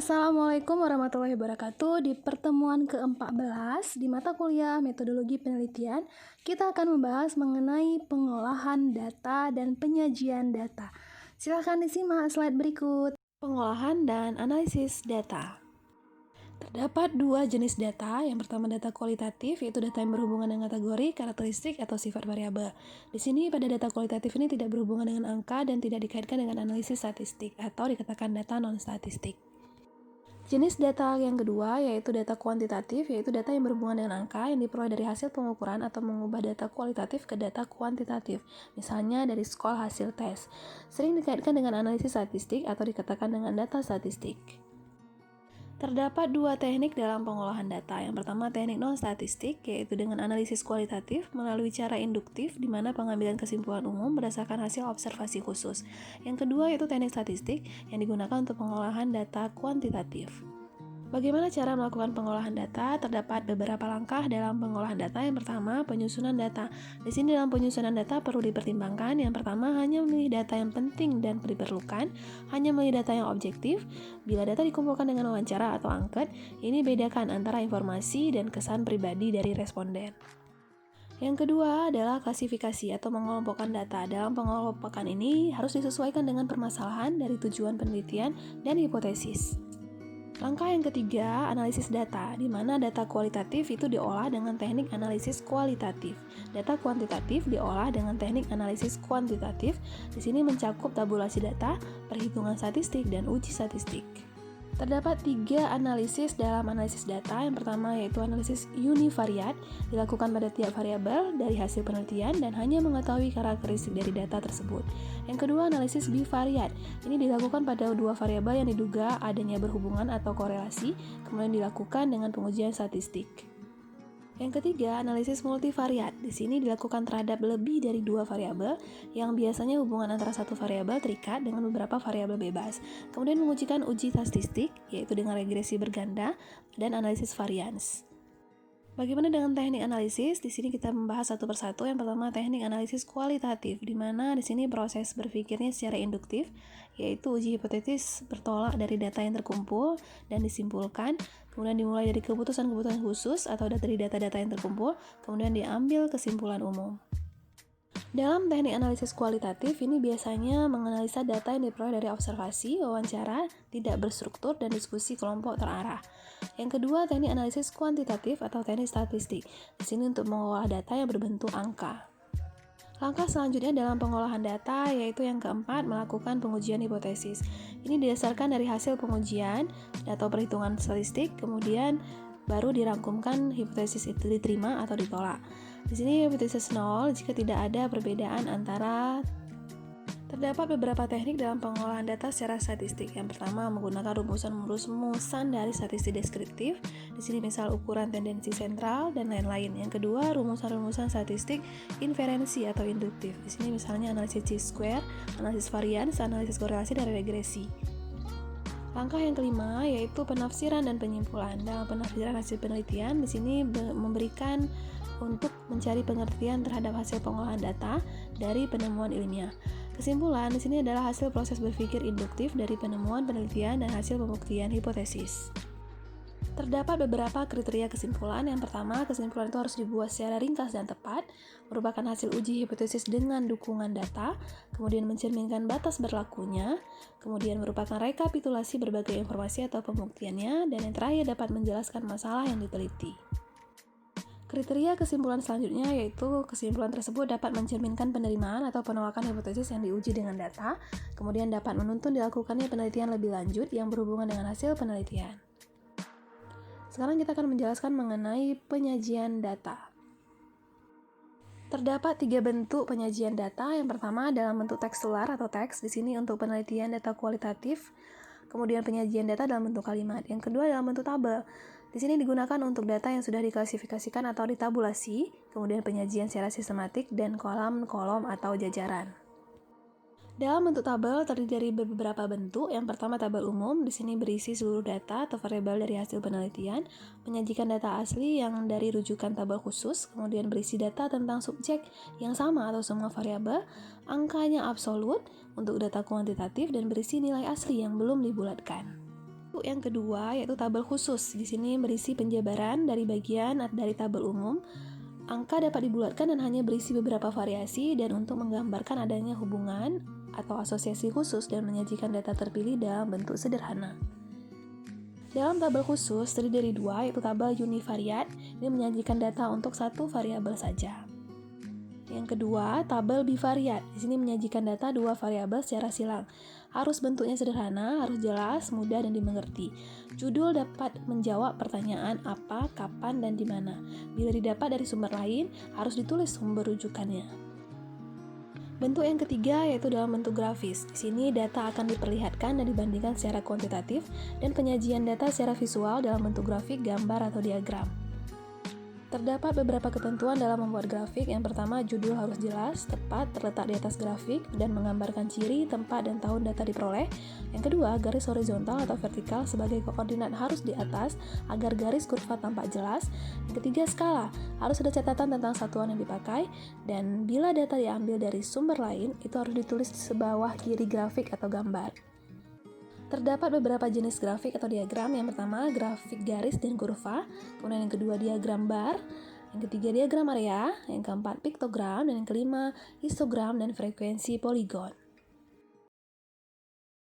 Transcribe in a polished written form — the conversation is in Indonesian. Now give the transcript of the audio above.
Assalamualaikum warahmatullahi wabarakatuh. Di pertemuan ke-14 di mata kuliah Metodologi Penelitian, kita akan membahas mengenai pengolahan data dan penyajian data. Silakan disimak slide berikut. Pengolahan dan analisis data. Terdapat dua jenis data. Yang pertama data kualitatif, yaitu data yang berhubungan dengan kategori, karakteristik, atau sifat variabel. Di sini pada data kualitatif ini tidak berhubungan dengan angka dan tidak dikaitkan dengan analisis statistik atau dikatakan data non-statistik. Jenis data yang kedua yaitu data kuantitatif, yaitu data yang berhubungan dengan angka yang diperoleh dari hasil pengukuran atau mengubah data kualitatif ke data kuantitatif, misalnya dari skor hasil tes. Sering dikaitkan dengan analisis statistik atau dikatakan dengan data statistik. Terdapat dua teknik dalam pengolahan data. Yang pertama teknik non-statistik, yaitu dengan analisis kualitatif melalui cara induktif, di mana pengambilan kesimpulan umum berdasarkan hasil observasi khusus. Yang kedua yaitu teknik statistik, yang digunakan untuk pengolahan data kuantitatif. Bagaimana cara melakukan pengolahan data? Terdapat beberapa langkah dalam pengolahan data. Yang pertama, penyusunan data. Di sini dalam penyusunan data perlu dipertimbangkan. Yang pertama, hanya memilih data yang penting dan diperlukan, hanya memilih data yang objektif. Bila data dikumpulkan dengan wawancara atau angket, ini bedakan antara informasi dan kesan pribadi dari responden. Yang kedua adalah klasifikasi atau mengelompokkan data. Dalam pengelompokan ini harus disesuaikan dengan permasalahan dari tujuan penelitian dan hipotesis. Langkah yang ketiga, analisis data, di mana data kualitatif itu diolah dengan teknik analisis kualitatif. Data kuantitatif diolah dengan teknik analisis kuantitatif. Di sini mencakup tabulasi data, perhitungan statistik, dan uji statistik. Terdapat tiga analisis dalam analisis data. Yang pertama yaitu analisis univariat, dilakukan pada tiap variabel dari hasil penelitian dan hanya mengetahui karakteristik dari data tersebut. Yang kedua analisis bivariat, ini dilakukan pada dua variabel yang diduga adanya berhubungan atau korelasi, kemudian dilakukan dengan pengujian statistik. Yang ketiga, analisis multivariat. Di sini dilakukan terhadap lebih dari dua variabel yang biasanya hubungan antara satu variabel terikat dengan beberapa variabel bebas. Kemudian mengujikan uji statistik, yaitu dengan regresi berganda dan analisis varians. Bagaimana dengan teknik analisis? Di sini kita membahas satu persatu. Yang pertama teknik analisis kualitatif, di mana di sini proses berpikirnya secara induktif, yaitu uji hipotesis bertolak dari data yang terkumpul dan disimpulkan, kemudian dimulai dari keputusan-keputusan khusus atau dari data-data yang terkumpul, kemudian diambil kesimpulan umum. Dalam teknik analisis kualitatif ini biasanya menganalisa data yang diperoleh dari observasi, wawancara, tidak berstruktur, dan diskusi kelompok terarah. Yang kedua, teknik analisis kuantitatif atau teknik statistik. Di sini untuk mengolah data yang berbentuk angka. Langkah selanjutnya dalam pengolahan data yaitu yang keempat, melakukan pengujian hipotesis. Ini didasarkan dari hasil pengujian atau perhitungan statistik, kemudian baru dirangkumkan hipotesis itu diterima atau ditolak. Di sini hipotesis 0 jika tidak ada perbedaan antara. Terdapat beberapa teknik dalam pengolahan data secara statistik. Yang pertama menggunakan rumusan dari statistik deskriptif. Di sini misal ukuran tendensi sentral dan lain-lain. Yang kedua rumusan-rumusan statistik inferensi atau induktif. Di sini misalnya analisis chi-square, analisis varians, analisis korelasi dan regresi. Langkah yang kelima yaitu penafsiran dan penyimpulan. Dalam penafsiran hasil penelitian, di sini memberikan untuk mencari pengertian terhadap hasil pengolahan data dari penemuan ilmiah. Kesimpulan di sini adalah hasil proses berpikir induktif dari penemuan penelitian dan hasil pembuktian hipotesis. Terdapat beberapa kriteria kesimpulan. Yang pertama, kesimpulan itu harus dibuat secara ringkas dan tepat, merupakan hasil uji hipotesis dengan dukungan data, kemudian mencerminkan batas berlakunya, kemudian merupakan rekapitulasi berbagai informasi atau pembuktiannya, dan yang terakhir dapat menjelaskan masalah yang diteliti. Kriteria kesimpulan selanjutnya yaitu kesimpulan tersebut dapat mencerminkan penerimaan atau penolakan hipotesis yang diuji dengan data, kemudian dapat menuntun dilakukannya penelitian lebih lanjut yang berhubungan dengan hasil penelitian. Sekarang kita akan menjelaskan mengenai penyajian data. Terdapat tiga bentuk penyajian data. Yang pertama dalam bentuk tekstual atau teks, di sini untuk penelitian data kualitatif. Kemudian penyajian data dalam bentuk kalimat. Yang kedua dalam bentuk tabel. Di sini digunakan untuk data yang sudah diklasifikasikan atau ditabulasi, kemudian penyajian secara sistematik dan kolom atau jajaran. Dalam bentuk tabel terdiri dari beberapa bentuk. Yang pertama tabel umum, di sini berisi seluruh data atau variabel dari hasil penelitian, menyajikan data asli yang dari rujukan tabel khusus, kemudian berisi data tentang subjek yang sama atau semua variabel, angkanya absolut untuk data kuantitatif dan berisi nilai asli yang belum dibulatkan. Yang kedua yaitu tabel khusus. Di sini berisi penjabaran dari bagian dari tabel umum. Angka dapat dibulatkan dan hanya berisi beberapa variasi dan untuk menggambarkan adanya hubungan atau asosiasi khusus dan menyajikan data terpilih dalam bentuk sederhana. Dalam tabel khusus terdiri dari dua, yaitu tabel univariat, ini menyajikan data untuk satu variabel saja. Yang kedua, tabel bivariat. Di sini menyajikan data dua variabel secara silang. Harus bentuknya sederhana, harus jelas, mudah, dan dimengerti. Judul dapat menjawab pertanyaan apa, kapan, dan di mana. Bila didapat dari sumber lain, harus ditulis sumber rujukannya. Bentuk yang ketiga yaitu dalam bentuk grafis. Di sini data akan diperlihatkan dan dibandingkan secara kuantitatif dan penyajian data secara visual dalam bentuk grafik, gambar, atau diagram. Terdapat beberapa ketentuan dalam membuat grafik. Yang pertama, judul harus jelas, tepat, terletak di atas grafik, dan menggambarkan ciri, tempat, dan tahun data diperoleh. Yang kedua, garis horizontal atau vertikal sebagai koordinat harus di atas agar garis kurva tampak jelas. Yang ketiga, skala. Harus ada catatan tentang satuan yang dipakai, dan bila data diambil dari sumber lain, itu harus ditulis di sebawah kiri grafik atau gambar. Terdapat beberapa jenis grafik atau diagram. Yang pertama, grafik garis dan kurva. Kemudian yang kedua, diagram bar. Yang ketiga, diagram area. Yang keempat, piktogram. Dan yang kelima, histogram dan frekuensi poligon.